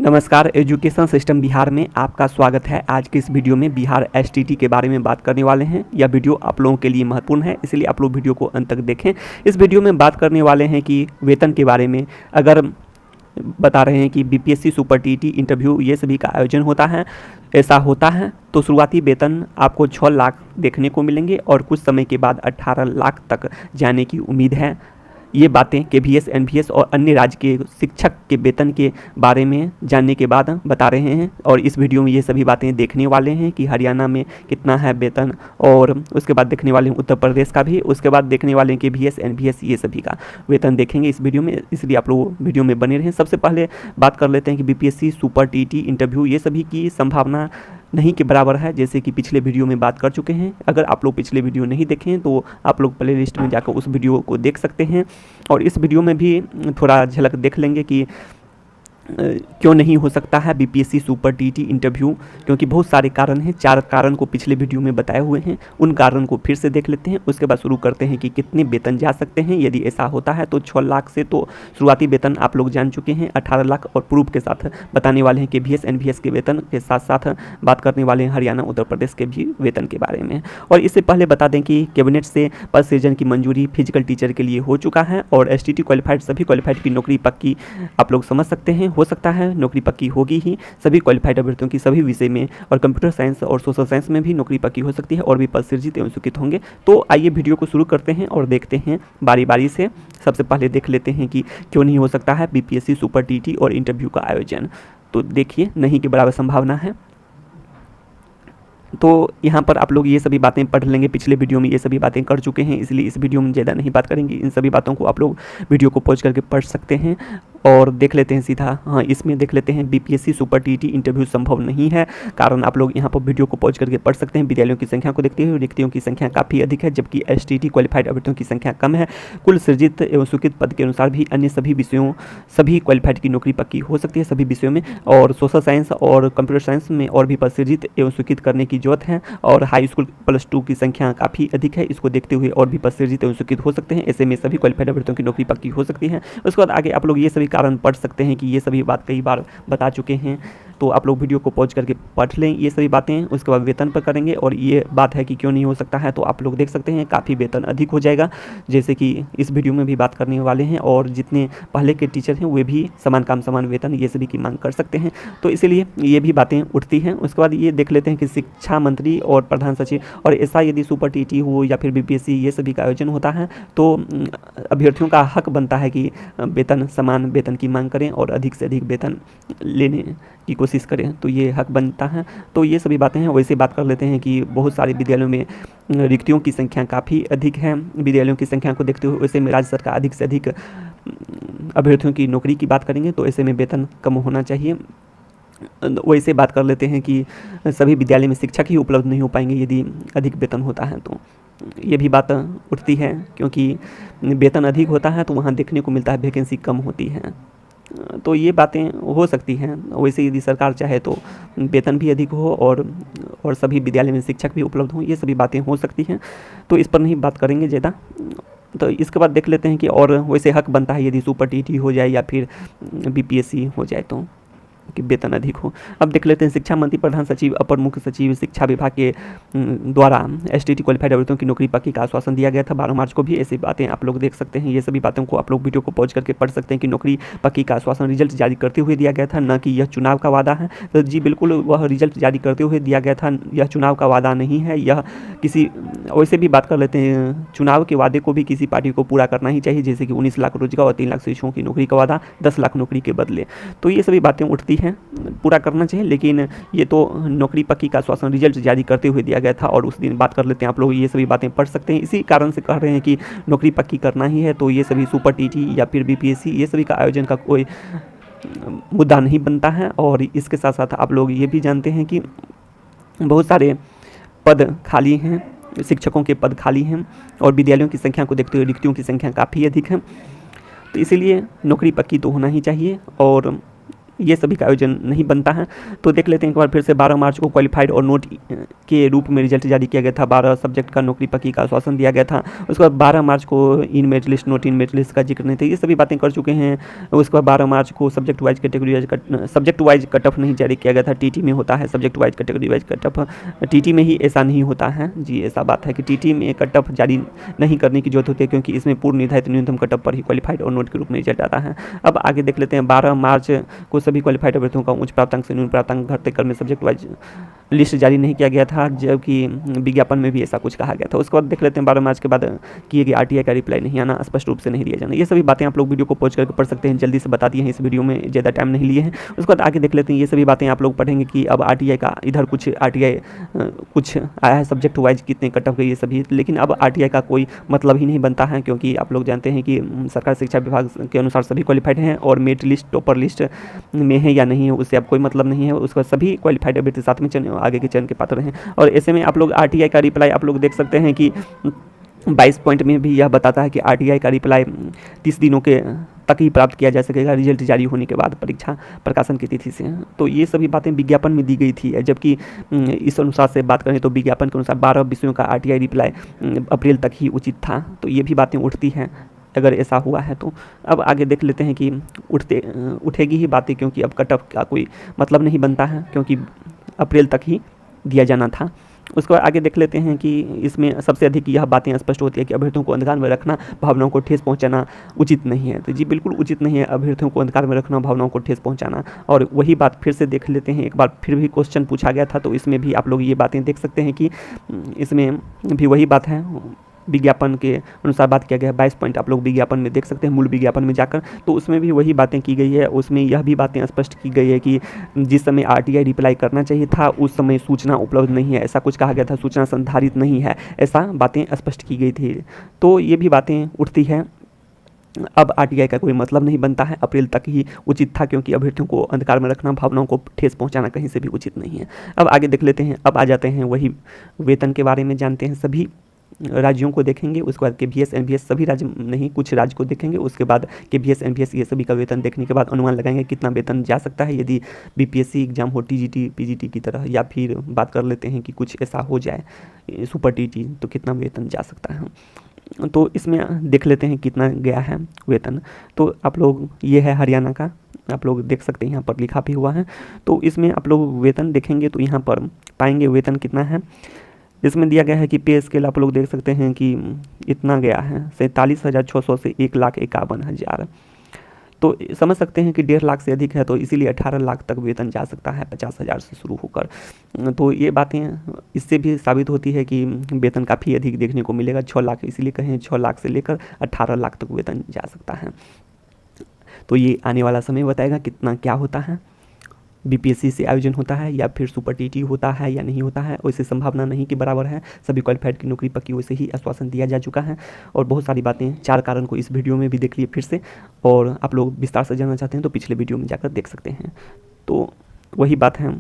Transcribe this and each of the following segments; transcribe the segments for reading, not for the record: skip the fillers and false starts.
नमस्कार, education system Bihar में आपका स्वागत है। आज के इस वीडियो में बिहार एसटीटी के बारे में बात करने वाले हैं। यह वीडियो आप लोगों के लिए महत्वपूर्ण है, इसलिए आप लोग वीडियो को अंत तक देखें। इस वीडियो में बात करने वाले हैं कि वेतन के बारे में। अगर बता रहे हैं कि बीपीएससी सुपर टीटी इंटरव्यू ये सभी का आयोजन होता है, ऐसा होता है तो शुरुआती वेतन आपको 6 लाख देखने को मिलेंगे और कुछ समय के बाद 18 लाख तक जाने की उम्मीद है। ये बातें केवीएस, एनवीएस और अन्य राज्य के शिक्षक के वेतन के बारे में जानने के बाद बता रहे हैं और इस वीडियो में ये सभी बातें देखने वाले हैं कि हरियाणा में कितना है वेतन, और उसके बाद देखने वाले हैं उत्तर प्रदेश का भी, उसके बाद देखने वाले हैं केवीएस, एनवीएस ये सभी का वेतन देखेंगे इस वीडियो में, इसलिए आप लोग वीडियो में बने रहें। सबसे पहले बात कर लेते हैं कि बीपीएससी सुपर टीटी इंटरव्यू ये सभी की संभावना नहीं के बराबर है, जैसे कि पिछले वीडियो में बात कर चुके हैं। अगर आप लोग पिछले वीडियो नहीं देखें तो आप लोग प्ले लिस्ट में जाकर उस वीडियो को देख सकते हैं और इस वीडियो में भी थोड़ा झलक देख लेंगे कि क्यों नहीं हो सकता है बीपीएससी सुपर टीटी इंटरव्यू, क्योंकि बहुत सारे कारण हैं। 4 कारण को पिछले वीडियो में बताए हुए हैं, उन कारण को फिर से देख लेते हैं। उसके बाद शुरू करते हैं कि कितने वेतन जा सकते हैं। यदि ऐसा होता है तो 6 लाख से तो शुरुआती वेतन आप लोग जान चुके हैं 18 लाख, और प्रूफ के साथ बताने वाले हैं केवीएस, एनवीएस के वेतन के साथ साथ बात करने वाले हैं हरियाणा, उत्तर प्रदेश के भी वेतन के बारे में। और इससे पहले बता दें कि कैबिनेट से पद सृजन की मंजूरी फिजिकल टीचर के लिए हो चुका है और एसटीटी क्वालिफाइड सभी क्वालिफाइड की नौकरी पक्की आप लोग समझ सकते हैं, हो सकता है नौकरी पक्की होगी ही सभी क्वालिफाइड अभ्यर्थियों की सभी विषय में, और कंप्यूटर साइंस और सोशल साइंस में भी नौकरी पक्की हो सकती है और भी पद सृजित एवं स्वीकृत होंगे। तो आइए वीडियो को शुरू करते हैं और देखते हैं बारी बारी से। सबसे पहले देख लेते हैं कि क्यों नहीं हो सकता है बीपीएससी सुपर टीटी और इंटरव्यू का आयोजन। तो देखिए, नहीं के बराबर संभावना है। तो यहाँ पर आप लोग ये सभी बातें पढ़ लेंगे, पिछले वीडियो में ये सभी बातें कर चुके हैं, इसलिए इस वीडियो में ज़्यादा नहीं बात करेंगे। इन सभी बातों को आप लोग वीडियो को पॉज करके पढ़ सकते हैं और देख लेते हैं सीधा। हाँ, इसमें देख लेते हैं बीपीएससी सुपर टीटी इंटरव्यू संभव नहीं है। कारण आप लोग यहाँ पर वीडियो को पॉज करके पढ़ सकते हैं। विद्यालयों की संख्या को देखते हुए रिक्तियों की संख्या काफ़ी अधिक है, जबकि एसटीटी क्वालिफाइड अभ्यर्थियों की संख्या कम है। कुल सृजित एवं स्वीकृत पद के अनुसार भी अन्य सभी विषयों सभी क्वालिफाइड की नौकरी पक्की हो सकती है सभी विषयों में, और सोशल साइंस और कंप्यूटर साइंस में और भी पद सृजित एवं स्वीकृत करने की जरूरत है। और हाई स्कूल +2 की संख्या काफ़ी अधिक है, इसको देखते हुए और भी पद सृजित एवं स्वीकृत हो सकते हैं। ऐसे में सभी क्वालिफाइड अभ्यर्थियों की नौकरी पक्की हो सकती है। उसके बाद आगे आप लोग ये सभी कारण पढ़ सकते हैं कि ये सभी बात कई बार बता चुके हैं, तो आप लोग वीडियो को पॉज करके पढ़ लें ये सभी बातें। उसके बाद वेतन पर करेंगे और ये बात है कि क्यों नहीं हो सकता है, तो आप लोग देख सकते हैं काफ़ी वेतन अधिक हो जाएगा, जैसे कि इस वीडियो में भी बात करने वाले हैं। और जितने पहले के टीचर हैं वे भी समान काम समान वेतन ये सभी की मांग कर सकते हैं, तो इसीलिए ये भी बातें उठती हैं। उसके बाद ये देख लेते हैं कि शिक्षा मंत्री और प्रधान सचिव, और ऐसा यदि सुपर टीटी हो या फिर बीपीएससी ये सभी का आयोजन होता है तो अभ्यर्थियों का हक बनता है कि वेतन समान वेतन की मांग करें और अधिक से अधिक वेतन लेने की कोशिश करें, तो ये हक बनता है। तो ये सभी बातें हैं। वैसे बात कर लेते हैं कि बहुत सारे विद्यालयों में रिक्तियों की संख्या काफ़ी अधिक है। विद्यालयों की संख्या को देखते हुए वैसे में राज्य सरकार अधिक से अधिक अभ्यर्थियों की नौकरी की बात करेंगे, तो ऐसे में वेतन कम होना चाहिए। वैसे बात कर लेते हैं कि सभी विद्यालय में शिक्षक ही उपलब्ध नहीं हो पाएंगे यदि अधिक वेतन होता है, तो ये भी बात उठती है, क्योंकि वेतन अधिक होता है तो वहाँ देखने को मिलता है वैकेंसी कम होती है। तो ये बातें हो सकती हैं। वैसे यदि सरकार चाहे तो वेतन भी अधिक हो और सभी विद्यालय में शिक्षक भी उपलब्ध हों, ये सभी बातें हो सकती हैं, तो इस पर नहीं बात करेंगे ज़्यादा। तो इसके बाद देख लेते हैं कि और वैसे हक बनता है यदि सुपर टीटी हो जाए या फिर बीपीएससी हो जाए तो कि वेतन अधिक हो। अब देख लेते हैं शिक्षा मंत्री, प्रधान सचिव, अपर मुख्य सचिव शिक्षा विभाग के द्वारा एसटीटी क्वालिफाइड अभ्यर्थियों की नौकरी पक्की का आश्वासन दिया गया था 12 मार्च को भी। ऐसी बातें आप लोग देख सकते हैं। ये सभी बातों को आप लोग वीडियो को पॉज करके पढ़ सकते हैं कि नौकरी पक्की का आश्वासन रिजल्ट जारी करते हुए दिया गया था, न कि यह चुनाव का वादा है। तो जी बिल्कुल, वह रिजल्ट जारी करते हुए दिया गया था, यह चुनाव का वादा नहीं है। यह किसी वैसे भी बात कर लेते हैं, चुनाव के वादे को भी किसी पार्टी को पूरा करना ही चाहिए, जैसे कि 19 लाख रोजगार और 3 लाख शिक्षकों की नौकरी का वादा 10 लाख नौकरी के बदले। तो ये सभी बातें उठती हैं, पूरा करना चाहिए, लेकिन ये तो नौकरी पक्की का आश्वासन रिजल्ट जारी करते हुए दिया गया था और उस दिन बात कर लेते हैं। आप लोग ये सभी बातें पढ़ सकते हैं। इसी कारण से कह रहे हैं कि नौकरी पक्की करना ही है, तो ये सभी सुपर टीटी या फिर बीपीएससी ये सभी का आयोजन का कोई मुद्दा नहीं बनता है। और इसके साथ साथ आप लोग ये भी जानते हैं कि बहुत सारे पद खाली हैं, शिक्षकों के पद खाली हैं, और विद्यालयों की संख्या को देखते हुए रिक्तियों की संख्या काफ़ी अधिक है, तो इसीलिए नौकरी पक्की तो होना ही चाहिए। और ये सभी का आयोजन नहीं बनता है। तो देख लेते हैं एक बार फिर से 12 मार्च को क्वालिफाइड और नोट के रूप में रिजल्ट जारी किया गया था। 12 सब्जेक्ट का नौकरी पक्की का आश्वासन दिया गया था। उसके बाद 12 मार्च को in merit list, note in merit list का जिक्र नहीं था। ये सभी बातें कर चुके हैं। उसके बाद 12 मार्च को subject wise category wise subject wise cut off नहीं जारी किया गया था। टीटी में होता है subject wise category wise cut off, TT में ही ऐसा नहीं होता है जी। ऐसा बात है कि टीटी में कट ऑफ जारी नहीं करने की जरूरत होती है, क्योंकि इसमें पूर्व निर्धारित न्यूनतम कट ऑफ पर ही क्वालिफाइड और नोट के रूप में रिजल्ट आता है। अब आगे देख लेते हैं 12 मार्च को सभी क्वालिफाइड अभ्यर्थियों का उच्च प्राप्तांक से न्यून प्राप्तांक घटते क्रम में सब्जेक्ट वाइज लिस्ट जारी नहीं किया गया था, जबकि विज्ञापन में भी ऐसा कुछ कहा गया था। उसके बाद देख लेते हैं 12 मार्च के बाद किए गए आरटीआई का रिप्लाई नहीं आना, स्पष्ट रूप से नहीं दिया जाना। ये सभी बातें आप लोग वीडियो को पॉज करके पढ़ सकते हैं, जल्दी से बता दी हैं इस वीडियो में, ज़्यादा टाइम नहीं लिए हैं। उसके बाद आगे देख लेते हैं, ये सभी बातें आप लोग पढ़ेंगे कि अब आरटीआई का इधर कुछ आरटीआई कुछ आया है सब्जेक्ट वाइज कितने कट ऑफ गए ये सभी, लेकिन अब आरटीआई का कोई मतलब ही नहीं बनता है, क्योंकि आप लोग जानते हैं कि सरकार शिक्षा विभाग के अनुसार सभी क्वालिफाइड हैं और मेरिट लिस्ट टॉपर लिस्ट में है या नहीं है उससे अब कोई मतलब नहीं है। उसके बाद सभी क्वालिफाइड अभ्यर्थी 7वें चरण आगे के चरण के पात्र हैं। और ऐसे में आप लोग आरटीआई का रिप्लाई आप लोग देख सकते हैं कि 22 पॉइंट में भी यह बताता है कि आरटीआई का रिप्लाई 30 दिनों के तक ही प्राप्त किया जा सकेगा रिजल्ट जारी होने के बाद परीक्षा प्रकाशन की तिथि से। तो ये सभी बातें विज्ञापन में दी गई थी, जबकि इस अनुसार से बात करें तो विज्ञापन के अनुसार 12 विषयों का आरटीआई रिप्लाई अप्रैल तक ही उचित था। तो ये भी बातें उठती हैं अगर ऐसा हुआ है तो। अब आगे देख लेते हैं कि उठेगी ही बातें, क्योंकि अब कट ऑफ का कोई मतलब नहीं बनता है, क्योंकि अप्रैल तक ही दिया जाना था। उसके बाद आगे देख लेते हैं कि इसमें सबसे अधिक यह बातें स्पष्ट होती है कि अभ्यर्थियों को अंधकार में रखना, भावनाओं को ठेस पहुंचाना उचित नहीं है। तो जी बिल्कुल उचित नहीं है अभ्यर्थियों को अंधकार में रखना, भावनाओं को ठेस पहुंचाना। और वही बात फिर से देख लेते हैं, एक बार फिर भी क्वेश्चन पूछा गया था, तो इसमें भी आप लोग ये बातें देख सकते हैं कि इसमें भी वही बात है, विज्ञापन के अनुसार बात किया गया है। 22 पॉइंट आप लोग विज्ञापन में देख सकते हैं, मूल विज्ञापन में जाकर, तो उसमें भी वही बातें की गई है। उसमें यह भी बातें स्पष्ट की गई है कि जिस समय आरटीआई रिप्लाई करना चाहिए था उस समय सूचना उपलब्ध नहीं है, ऐसा कुछ कहा गया था, सूचना संधारित नहीं है, ऐसा बातें स्पष्ट की गई थी। तो ये भी बातें उठती है। अब आरटीआई का कोई मतलब नहीं बनता है, अप्रैल तक ही उचित था, क्योंकि अभ्यर्थियों को अंधकार में रखना, भावनाओं को ठेस पहुंचाना कहीं से भी उचित नहीं है। अब आगे देख लेते हैं, अब आ जाते हैं वही वेतन के बारे में जानते हैं। सभी राज्यों को देखेंगे, उसके बाद केवीएस एनवीएस सभी राज्य नहीं, कुछ राज्य को देखेंगे, उसके बाद केवीएस एनवीएस ये सभी का वेतन देखने के बाद अनुमान लगाएंगे कितना वेतन जा सकता है यदि बीपीएससी एग्जाम हो टीजीटी पीजीटी की तरह, या फिर बात कर लेते हैं कि कुछ ऐसा हो जाए सुपर टीटी तो कितना वेतन जा सकता है। तो इसमें देख लेते हैं कितना गया है वेतन। तो आप लोग ये है हरियाणा का, आप लोग देख सकते हैं यहाँ पर लिखा भी हुआ है। तो इसमें आप लोग वेतन देखेंगे तो यहाँ पर पाएंगे वेतन कितना है। इसमें दिया गया है कि पे स्केल आप लोग देख सकते हैं कि इतना गया है 47,600 से 1,51,000। तो समझ सकते हैं कि 1.5 लाख से अधिक है, तो इसीलिए 18 लाख तक वेतन जा सकता है 50,000 से शुरू होकर। तो ये बातें इससे भी साबित होती है कि वेतन काफ़ी अधिक देखने को मिलेगा, 6 लाख, इसीलिए कहें 6 लाख से लेकर 18 लाख तक वेतन जा सकता है। तो ये आने वाला समय बताएगा कितना क्या होता है, बीपीएससी से आयोजन होता है या फिर सुपर टीटी होता है या नहीं होता है। वैसे संभावना नहीं कि बराबर है, सभी क्वालिफाइड की नौकरी पक्की वैसे ही आश्वासन दिया जा चुका है। और बहुत सारी बातें 4 कारण को इस वीडियो में भी देख लिए फिर से, और आप लोग विस्तार से जानना चाहते हैं तो पिछले वीडियो में जाकर देख सकते हैं। तो वही बात है।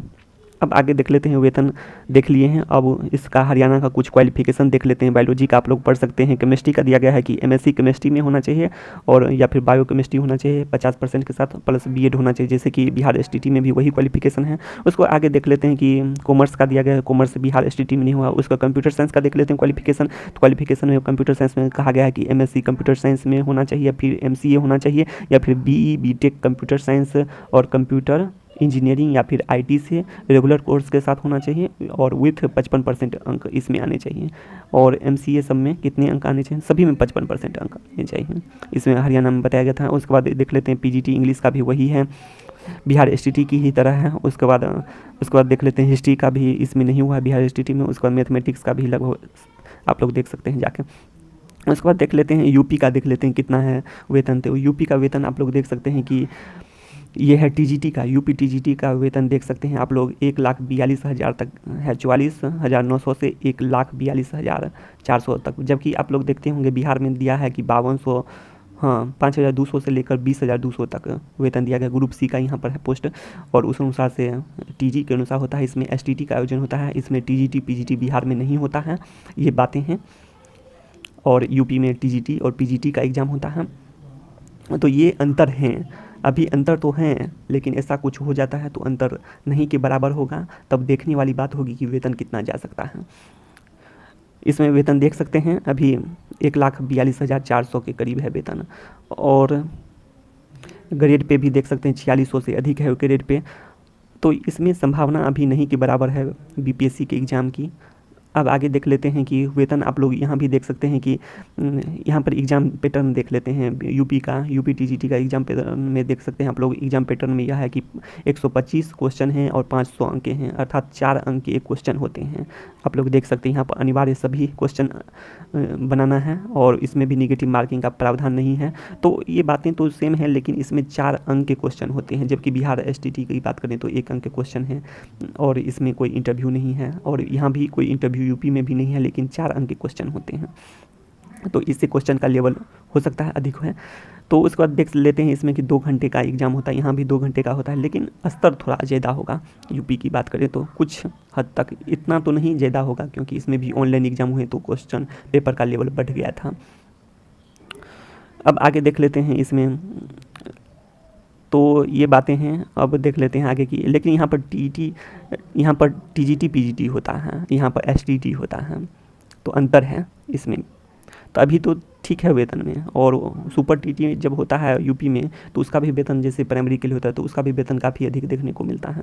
अब आगे देख लेते हैं, वेतन देख लिए हैं, अब इसका हरियाणा का कुछ क्वालिफिकेशन देख लेते हैं। बायोलॉजी का आप लोग पढ़ सकते हैं। केमिस्ट्री का दिया गया है कि एमएससी केमिस्ट्री में होना चाहिए और या फिर बायो केमिस्ट्री होना चाहिए 50% के साथ, प्लस बीएड होना चाहिए, जैसे कि बिहार एसटीटी में भी वही क्वालिफिकेशन है। उसको आगे देख लेते हैं कि कॉमर्स का दिया गया है, कॉमर्स बिहार एसटीटी में नहीं हुआ। उसका कंप्यूटर साइंस का देख लेते हैं क्वालिफिकेशन। तो क्वालिफिकेशन में कंप्यूटर साइंस में कहा गया है कि एमएससी कंप्यूटर साइंस में होना चाहिए, फिर एमसीए होना चाहिए, या फिर बीई बीटेक कंप्यूटर साइंस और कंप्यूटर इंजीनियरिंग या फिर आईटी से रेगुलर कोर्स के साथ होना चाहिए, और विथ 55% अंक इसमें आने चाहिए। और एमसीए सब में कितने अंक आने चाहिए, सभी में 55% अंक आने चाहिए, इसमें हरियाणा में बताया गया था। उसके बाद देख लेते हैं पीजीटी इंग्लिश का भी वही है, बिहार एसटीटी की ही तरह है। उसके बाद देख लेते हैं हिस्ट्री का भी इसमें नहीं हुआ है बिहार एसटीटी में। उसके बाद मैथमेटिक्स का भी लगभग आप लोग देख सकते हैं जाके। उसके बाद देख लेते हैं यूपी का, देख लेते हैं कितना है वेतन। तो यूपी का वेतन आप लोग देख सकते हैं कि ये है टीजीटी का, यूपी टीजीटी का वेतन देख सकते हैं आप लोग 1,42,000 तक है, 44,900 से 1,42,400 तक। जबकि आप लोग देखते होंगे बिहार में दिया है कि 5200, हाँ 5,200 से लेकर 20,200 तक वेतन दिया गया। ग्रुप सी का यहाँ पर है पोस्ट, और उस अनुसार से टीजी के अनुसार होता है। इसमें एसटीटी का आयोजन होता है, इसमें टीजीटी पीजीटी बिहार में नहीं होता है, ये बातें हैं। और यूपी में टीजीटी और पीजीटी का एग्ज़ाम होता है। तो ये अंतर हैं, अभी अंतर तो हैं, लेकिन ऐसा कुछ हो जाता है तो अंतर नहीं के बराबर होगा, तब देखने वाली बात होगी कि वेतन कितना जा सकता है। इसमें वेतन देख सकते हैं अभी 1,42,400 के करीब है वेतन, और ग्रेड पे भी देख सकते हैं 4600 से अधिक है ग्रेड पे। तो इसमें संभावना अभी नहीं के बराबर है बीपीएससी के एग्ज़ाम की। अब आगे देख लेते हैं कि वेतन आप लोग यहाँ भी देख सकते हैं कि यहाँ पर एग्ज़ाम पैटर्न देख लेते हैं यूपी टीजीटी का एग्ज़ाम पैटर्न में देख सकते हैं आप लोग। एग्ज़ाम पैटर्न में यह है कि 125 क्वेश्चन हैं और 500 अंक के हैं, अर्थात 4 अंक के एक क्वेश्चन होते हैं। आप लोग देख सकते हैं यहाँ पर अनिवार्य सभी क्वेश्चन बनाना है और इसमें भी निगेटिव मार्किंग का प्रावधान नहीं है। तो ये बातें तो सेम है, लेकिन इसमें 4 अंक के क्वेश्चन होते हैं, जबकि बिहार एसटीटी की बात करें तो 1 अंक के क्वेश्चन है और इसमें कोई इंटरव्यू नहीं है, और यहाँ भी कोई इंटरव्यू यूपी में भी नहीं है, लेकिन 4 अंक के क्वेश्चन होते हैं। तो इससे क्वेश्चन का लेवल हो सकता है अधिक है। तो उसके बाद देख लेते हैं इसमें कि 2 घंटे का एग्ज़ाम होता है, यहाँ भी 2 घंटे का होता है, लेकिन स्तर थोड़ा ज़्यादा होगा। यूपी की बात करें तो कुछ हद तक, इतना तो नहीं ज़्यादा होगा, क्योंकि इसमें भी ऑनलाइन एग्ज़ाम हुए तो क्वेश्चन पेपर का लेवल बढ़ गया था। अब आगे देख लेते हैं इसमें, तो ये बातें हैं। अब देख लेते हैं आगे की, लेकिन यहाँ पर यहाँ पर टीजीटी पीजीटी होता है, यहाँ पर एसटीटी होता है, तो अंतर है इसमें। तो अभी तो ठीक है वेतन में, और सुपर टीटी जब होता है यूपी में तो उसका भी वेतन जैसे प्राइमरी के लिए होता है तो उसका भी वेतन काफ़ी अधिक देखने को मिलता है,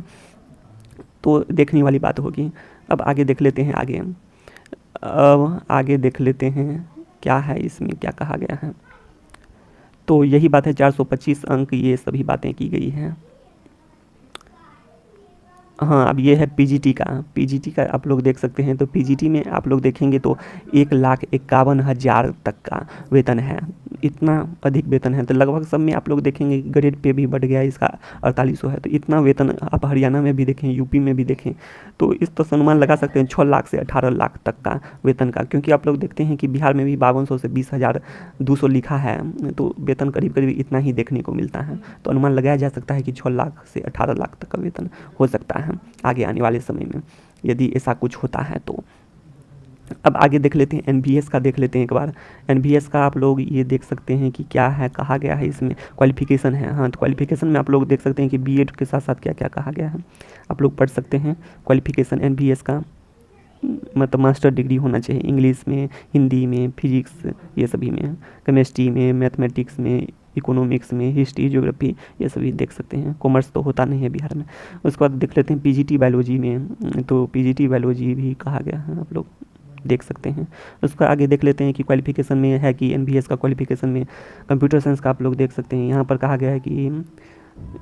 तो देखने वाली बात होगी। अब आगे देख लेते हैं अब आगे देख लेते हैं क्या है इसमें, क्या कहा गया है। तो यही बात है, 425 अंक, ये सभी बातें की गई हैं। हाँ, अब ये है पीजीटी का आप लोग देख सकते हैं। तो पीजीटी में आप लोग देखेंगे तो 1,51,000 तक का वेतन है, इतना अधिक वेतन है। तो लगभग सब में आप लोग देखेंगे ग्रेड पे भी बढ़ गया, इसका 4800 है। तो इतना वेतन आप हरियाणा में भी देखें, यूपी में भी देखें, तो इस तो अनुमान लगा सकते हैं 6 लाख से 18 लाख तक का वेतन का, क्योंकि आप लोग देखते हैं कि बिहार में भी 5200 से 20,200 लिखा है, तो वेतन करीब करीब इतना ही देखने को मिलता है। तो अनुमान लगाया जा सकता है कि 6 लाख से 18 लाख तक का वेतन हो सकता है आगे आने वाले समय में, यदि ऐसा कुछ होता है तो। अब आगे देख लेते हैं एनबीएस का, देख लेते हैं एक बार। एनबीएस का आप लोग ये देख सकते हैं कि क्या है, कहा गया है इसमें क्वालिफिकेशन है। हाँ, तो क्वालिफिकेशन में आप लोग देख सकते हैं कि बीएड के साथ साथ क्या क्या कहा गया है, आप लोग पढ़ सकते हैं। क्वालिफिकेशन एनबीएस का मतलब मास्टर डिग्री होना चाहिए इंग्लिश में, हिंदी में, फिजिक्स, ये सभी में, केमिस्ट्री में, मैथमेटिक्स में, इकोनॉमिक्स में, हिस्ट्री, ज्योग्राफी, ये सभी देख सकते हैं। कॉमर्स तो होता नहीं है बिहार में। उसके बाद देख लेते हैं पीजीटी बायोलॉजी में, तो पीजीटी बायोलॉजी भी कहा गया है, आप लोग देख सकते हैं। उसका आगे देख लेते हैं कि क्वालिफिकेशन में है कि एनबीएस का क्वालिफिकेशन में कंप्यूटर साइंस का आप लोग देख सकते हैं। यहाँ पर कहा गया है कि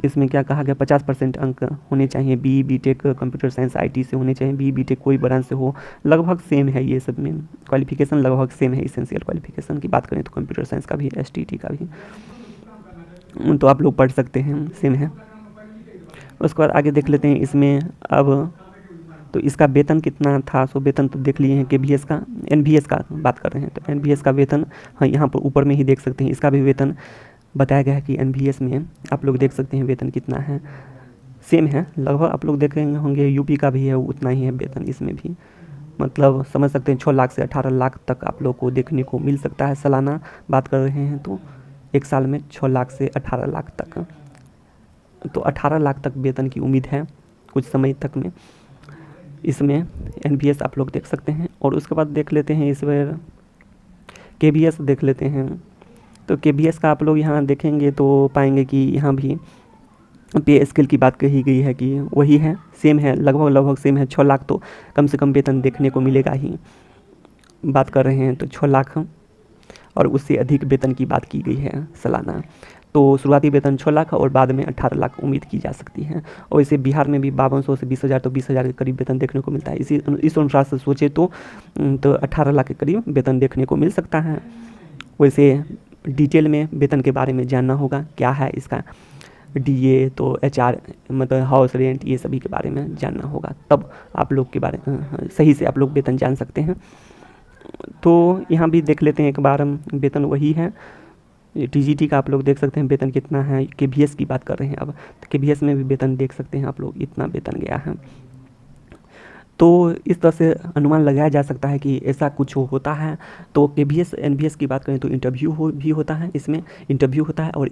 इसमें क्या कहा गया, 50% अंक होने चाहिए, बीटेक कंप्यूटर साइंस आईटी से होने चाहिए, बीटेक कोई ब्रांच से हो, लगभग सेम है ये सब में क्वालिफिकेशन, लगभग सेम है। इसेंशियल क्वालिफिकेशन की बात करें तो कंप्यूटर साइंस का भी, एसटीटी का भी, तो आप लोग पढ़ सकते हैं, सेम है। उसके बाद आगे देख लेते हैं इसमें अब, तो इसका वेतन कितना था, सो वेतन तो देख लिए हैं। केबीएस का, एनबीएस का बात कर रहे हैं, तो एनबीएस का वेतन, हाँ यहाँ पर ऊपर में ही देख सकते हैं, इसका भी वेतन बताया गया है कि एनबीएस में आप लोग देख सकते हैं वेतन कितना है, सेम है लगभग। आप लोग देख रहे होंगे यूपी का भी है, उतना ही है वेतन इसमें भी, मतलब समझ सकते हैं 6 लाख से 18 लाख तक आप लोग को देखने को मिल सकता है। सालाना बात कर रहे हैं तो एक साल में 6 लाख से 18 लाख तक, तो 18 लाख तक वेतन की उम्मीद है कुछ समय तक में। इसमें एनबीएस आप लोग देख सकते हैं। और उसके बाद देख लेते हैं इसमें केबीएस देख लेते हैं। तो केबीएस का आप लोग यहाँ देखेंगे तो पाएंगे कि यहाँ भी पे स्केल की बात कही गई है कि वही है, सेम है, लगभग सेम है। 6 लाख तो कम से कम वेतन देखने को मिलेगा ही, बात कर रहे हैं तो 6 लाख और उससे अधिक वेतन की बात की गई है सालाना। तो शुरुआती वेतन 6 लाख और बाद में 18 लाख उम्मीद की जा सकती है। और इसे बिहार में भी 5200 से 20,000, तो 20,000 के करीब वेतन देखने को मिलता है। इस अनुसार से सोचे तो 18 लाख के करीब वेतन देखने को मिल सकता है। वैसे डिटेल में वेतन के बारे में जानना होगा, क्या है इसका डीए, तो एचआर मतलब हाउस रेंट, ये सभी के बारे में जानना होगा, तब आप लोग के बारे में सही से आप लोग वेतन जान सकते हैं। तो यहाँ भी देख लेते हैं एक बार, वेतन वही है। टीजीटी का आप लोग देख सकते हैं वेतन कितना है। केबीएस की बात कर रहे हैं अब, तो केबीएस में भी वेतन देख सकते हैं आप लोग, इतना वेतन गया है। तो इस तरह से अनुमान लगाया जा सकता है कि ऐसा कुछ होता है। तो केबीएस एनबीएस की बात करें तो इंटरव्यू भी होता है, इसमें इंटरव्यू होता है और